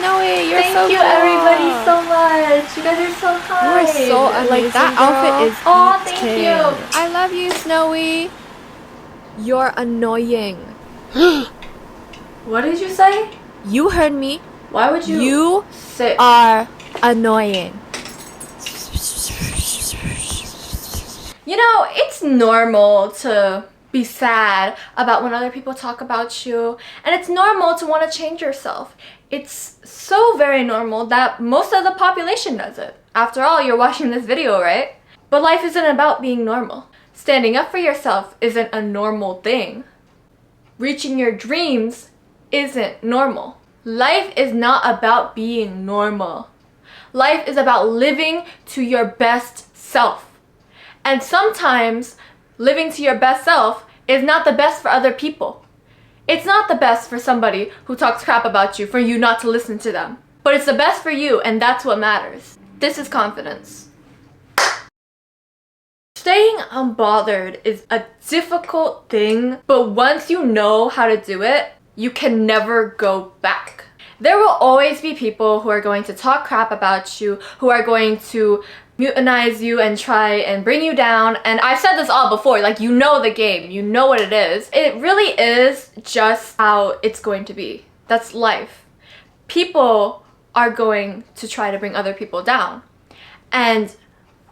Snowy, you're so Thank you cool. everybody so much. You guys are so kind. You are so like that girl. outfit is Oh, thank eating. you. I love you, Snowy. You're annoying. What did you say? You heard me. Why would you? You say are annoying. You know, it's normal to be sad about when other people talk about you, and it's normal to want to change yourself. It's so very normal that most of the population does it. After all, you're watching this video, right? But life isn't about being normal. Standing up for yourself isn't a normal thing. Reaching your dreams isn't normal. Life is not about being normal. Life is about living to your best self. And sometimes living to your best self is not the best for other people. It's not the best for somebody who talks crap about you for you not to listen to them. But it's the best for you, and that's what matters. This is confidence. Staying unbothered is a difficult thing, but once you know how to do it, you can never go back. There will always be people who are going to talk crap about you, who are going to mutinize you and try and bring you down. And I've said this all before, like, you know the game, you know what it is. It really is just how it's going to be. That's life. People are going to try to bring other people down. And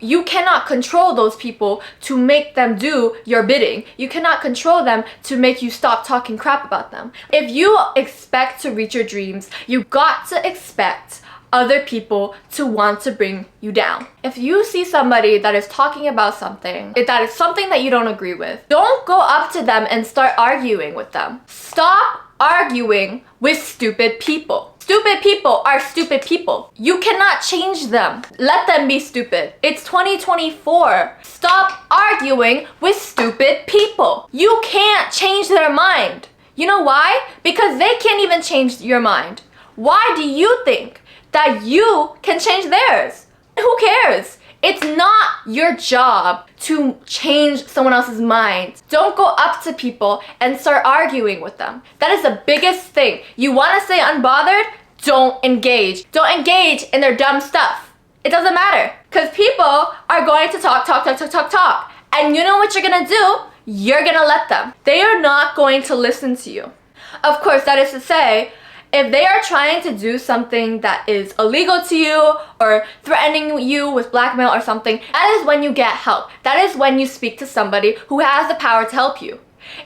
you cannot control those people to make them do your bidding. You cannot control them to make you stop talking crap about them. If you expect to reach your dreams, you got to expect other people to want to bring you down. If you see somebody that is talking about something, if that is something that you don't agree with, don't go up to them and start arguing with them. Stop arguing with stupid people. Stupid people are stupid people. You cannot change them. Let them be stupid. It's 2024. Stop arguing with stupid people. You can't change their mind. You know why? Because they can't even change your mind. Why do you think that you can change theirs? Who cares? It's not your job to change someone else's mind. Don't go up to people and start arguing with them. That is the biggest thing. You want to stay unbothered? Don't engage. Don't engage in their dumb stuff. It doesn't matter. Because people are going to talk. And you know what you're going to do? You're going to let them. They are not going to listen to you. Of course, that is to say, if they are trying to do something that is illegal to you or threatening you with blackmail or something, that is when you get help. That is when you speak to somebody who has the power to help you.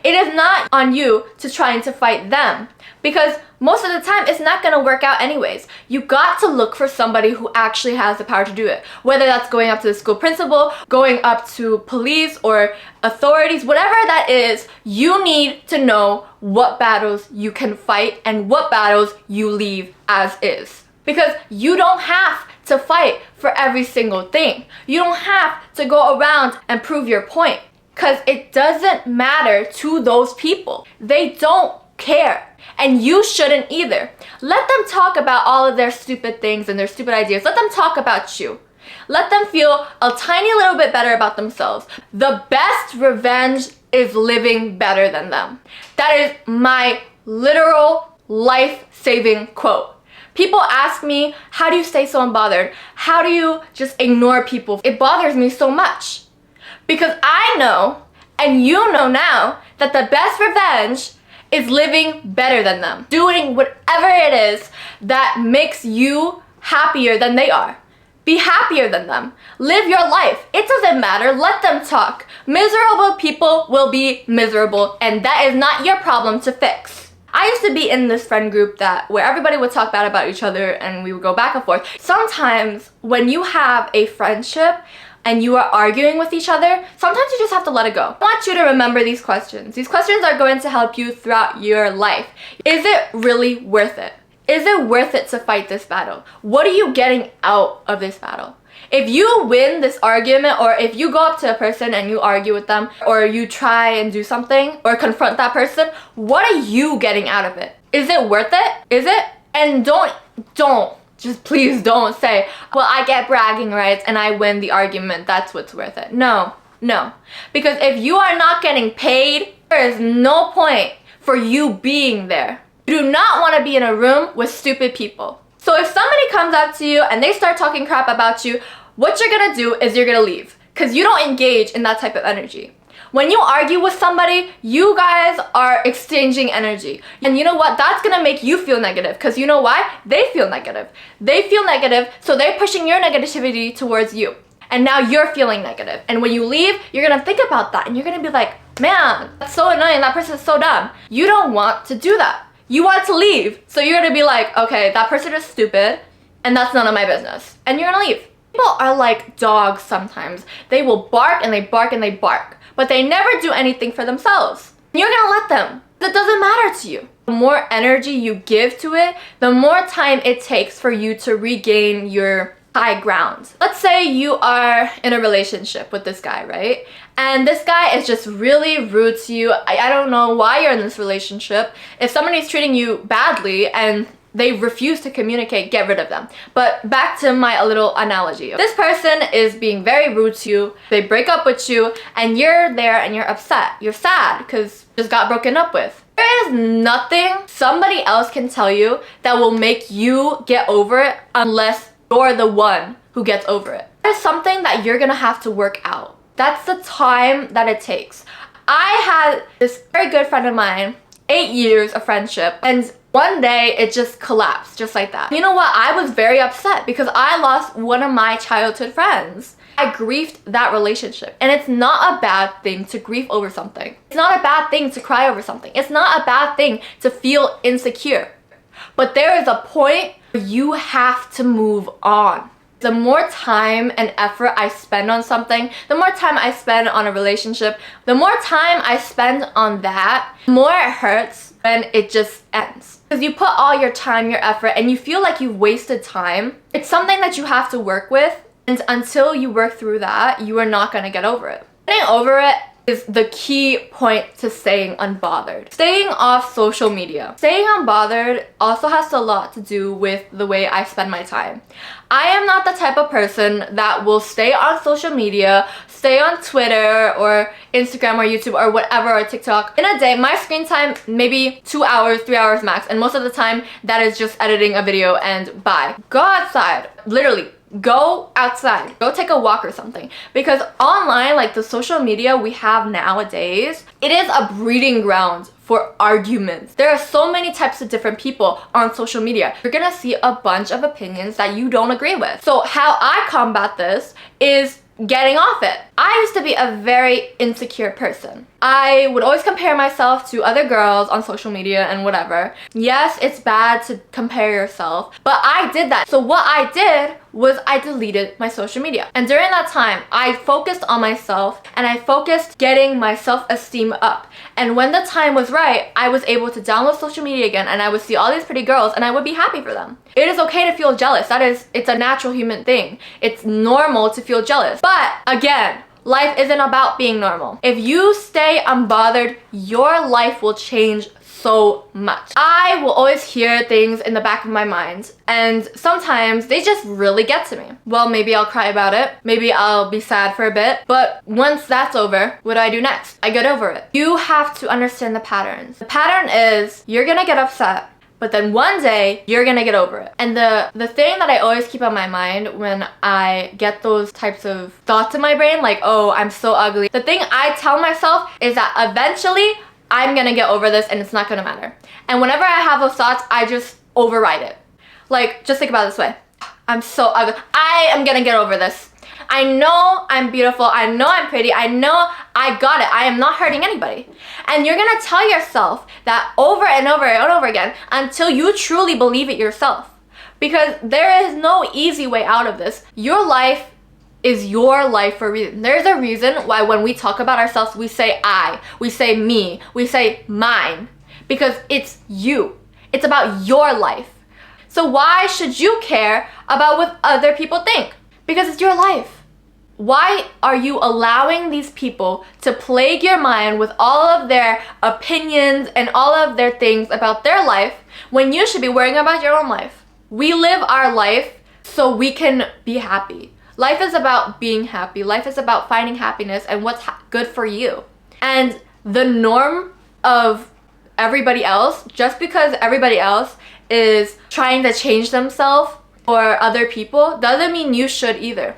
It is not on you to trying to fight them, because most of the time it's not going to work out anyways. You got to look for somebody who actually has the power to do it. Whether that's going up to the school principal, going up to police or authorities, whatever that is, you need to know what battles you can fight and what battles you leave as is. Because you don't have to fight for every single thing. You don't have to go around and prove your point. Because it doesn't matter to those people. They don't care. And you shouldn't either. Let them talk about all of their stupid things and their stupid ideas. Let them talk about you. Let them feel a tiny little bit better about themselves. The best revenge is living better than them. That is my literal life-saving quote. People ask me, how do you stay so unbothered? How do you just ignore people? It bothers me so much. Because I know, and you know now, that the best revenge is living better than them. Doing whatever it is that makes you happier than they are. Be happier than them. Live your life. It doesn't matter. Let them talk. Miserable people will be miserable, and that is not your problem to fix. I used to be in this friend group where everybody would talk bad about each other and we would go back and forth. Sometimes when you have a friendship and you are arguing with each other, sometimes you just have to let it go. I want you to remember these questions. These questions are going to help you throughout your life. Is it really worth it? Is it worth it to fight this battle? What are you getting out of this battle? If you win this argument, or if you go up to a person and you argue with them, or you try and do something, or confront that person, what are you getting out of it? Is it worth it? Is it? And just please don't say, well, I get bragging rights and I win the argument, that's what's worth it. No. Because if you are not getting paid, there is no point for you being there. You do not want to be in a room with stupid people. So if somebody comes up to you and they start talking crap about you, what you're gonna do is you're gonna leave, because you don't engage in that type of energy. When you argue with somebody, you guys are exchanging energy. And you know what? That's gonna make you feel negative, because you know why? They feel negative. They feel negative, so they're pushing your negativity towards you. And now you're feeling negative. And when you leave, you're gonna think about that and you're gonna be like, man, that's so annoying, that person is so dumb. You don't want to do that. You want to leave. So you're gonna be like, okay, that person is stupid and that's none of my business. And you're gonna leave. People are like dogs sometimes. They will bark and they bark and they bark, but they never do anything for themselves. You're gonna let them. That doesn't matter to you. The more energy you give to it, the more time it takes for you to regain your high ground. Let's say you are in a relationship with this guy, right? And this guy is just really rude to you. I don't know why you're in this relationship. If somebody's treating you badly and they refuse to communicate, get rid of them. But back to my little analogy. This person is being very rude to you. They break up with you and you're there and you're upset. You're sad because you just got broken up with. There is nothing somebody else can tell you that will make you get over it unless you're the one who gets over it. There's something that you're gonna have to work out. That's the time that it takes. I had this very good friend of mine, 8 years of friendship, and one day it just collapsed just like that. You know what? I was very upset because I lost one of my childhood friends. I grieved that relationship, and it's not a bad thing to grieve over something. It's not a bad thing to cry over something. It's not a bad thing to feel insecure. But there is a point where you have to move on. The more time and effort I spend on something, the more time I spend on a relationship, the more time I spend on that, the more it hurts when it just ends. Because you put all your time, your effort, and you feel like you've wasted time. It's something that you have to work with, and until you work through that, you are not gonna get over it. Getting over it is the key point to staying unbothered. Staying off social media. Staying unbothered also has a lot to do with the way I spend my time. I am not the type of person that will stay on social media, stay on Twitter or Instagram or YouTube or whatever, or TikTok. In a day, my screen time maybe 2 hours, 3 hours max, and most of the time that is just editing a video and bye. Go outside, literally. Go outside, go take a walk or something, because online, like the social media we have nowadays, it is a breeding ground for arguments. There are so many types of different people on social media. You're gonna see a bunch of opinions that you don't agree with. So how I combat this is getting off it. I used to be a very insecure person. I would always compare myself to other girls on social media and whatever. Yes, it's bad to compare yourself, but I did that. So what I did was I deleted my social media. And during that time, I focused on myself and I focused getting my self-esteem up. And when the time was right, I was able to download social media again and I would see all these pretty girls and I would be happy for them. It is okay to feel jealous. It's a natural human thing. It's normal to feel jealous. But again, life isn't about being normal. If you stay unbothered, your life will change so much. I will always hear things in the back of my mind, and sometimes they just really get to me. Well, maybe I'll cry about it. Maybe I'll be sad for a bit. But once that's over, what do I do next? I get over it. You have to understand the patterns. The pattern is you're gonna get upset, but then one day you're gonna get over it. And the thing that I always keep on my mind when I get those types of thoughts in my brain, like, oh, I'm so ugly, the thing I tell myself is that eventually I'm gonna get over this and it's not gonna matter. And whenever I have those thoughts, I just override it. Like, just think about it this way. I'm so ugly. I am gonna get over this. I know I'm beautiful. I know I'm pretty. I know I got it. I am not hurting anybody. And you're gonna tell yourself that over and over and over again until you truly believe it yourself. Because there is no easy way out of this. Your life is your life for a reason. There's a reason why when we talk about ourselves, we say I, we say me, we say mine. Because it's you. It's about your life. So why should you care about what other people think? Because it's your life. Why are you allowing these people to plague your mind with all of their opinions and all of their things about their life when you should be worrying about your own life? We live our life so we can be happy. Life is about being happy. Life is about finding happiness and what's good for you. And the norm of everybody else, just because everybody else is trying to change themselves or other people, doesn't mean you should either.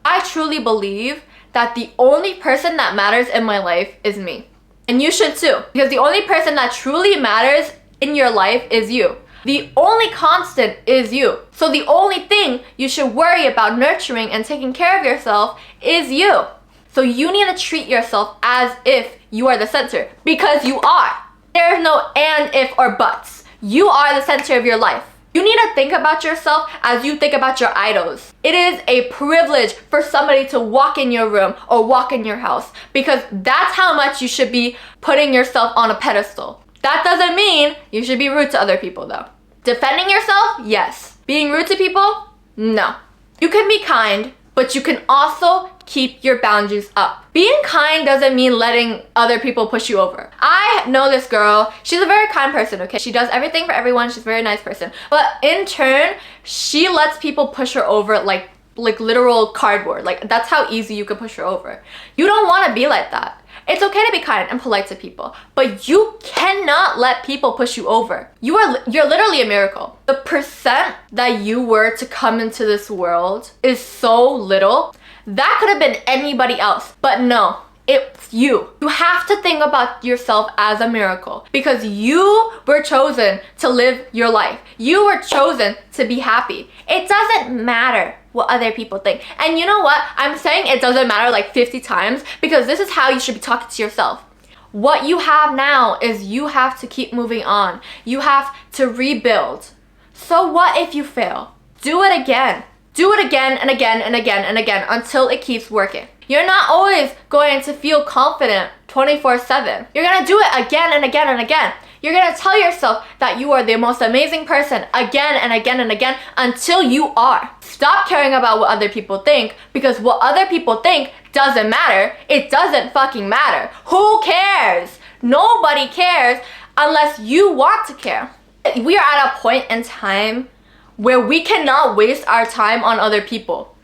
I truly believe that the only person that matters in my life is me. And you should too, because the only person that truly matters in your life is you. The only constant is you. So the only thing you should worry about nurturing and taking care of yourself is you. So you need to treat yourself as if you are the center, because you are. There's no and, if, or buts. You are the center of your life. You need to think about yourself as you think about your idols. It is a privilege for somebody to walk in your room or walk in your house, because that's how much you should be putting yourself on a pedestal. That doesn't mean you should be rude to other people though. Defending yourself? Yes. Being rude to people? No. You can be kind, but you can also keep your boundaries up. Being kind doesn't mean letting other people push you over. I know this girl. She's a very kind person, okay? She does everything for everyone. She's a very nice person. But in turn, she lets people push her over like literal cardboard. Like, that's how easy you can push her over. You don't want to be like that. It's okay to be kind and polite to people, but you cannot let people push you over. You're literally a miracle. The percent that you were to come into this world is so little. That could have been anybody else, but no, it's you. You have to think about yourself as a miracle, because you were chosen to live your life. You were chosen to be happy. It doesn't matter what other people think. And you know what? I'm saying it doesn't matter like 50 times, because this is how you should be talking to yourself. What you have now is you have to keep moving on. You have to rebuild. So what if you fail? Do it again. Do it again and again and again and again until it keeps working. You're not always going to feel confident 24/7. You're gonna do it again and again and again. You're gonna tell yourself that you are the most amazing person again and again and again until you are. Stop caring about what other people think, because what other people think doesn't matter. It doesn't fucking matter. Who cares? Nobody cares unless you want to care. We are at a point in time where we cannot waste our time on other people.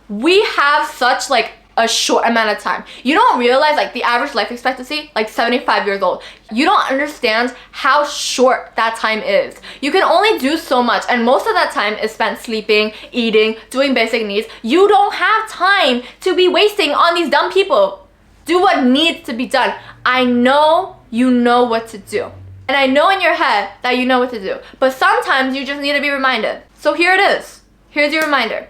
We have such like a short amount of time. You don't realize like the average life expectancy, like 75 years old. You don't understand how short that time is. You can only do so much, and most of that time is spent sleeping, eating, doing basic needs. You don't have time to be wasting on these dumb people. Do what needs to be done. I know you know what to do. And I know in your head that you know what to do. But sometimes you just need to be reminded. So here it is. Here's your reminder.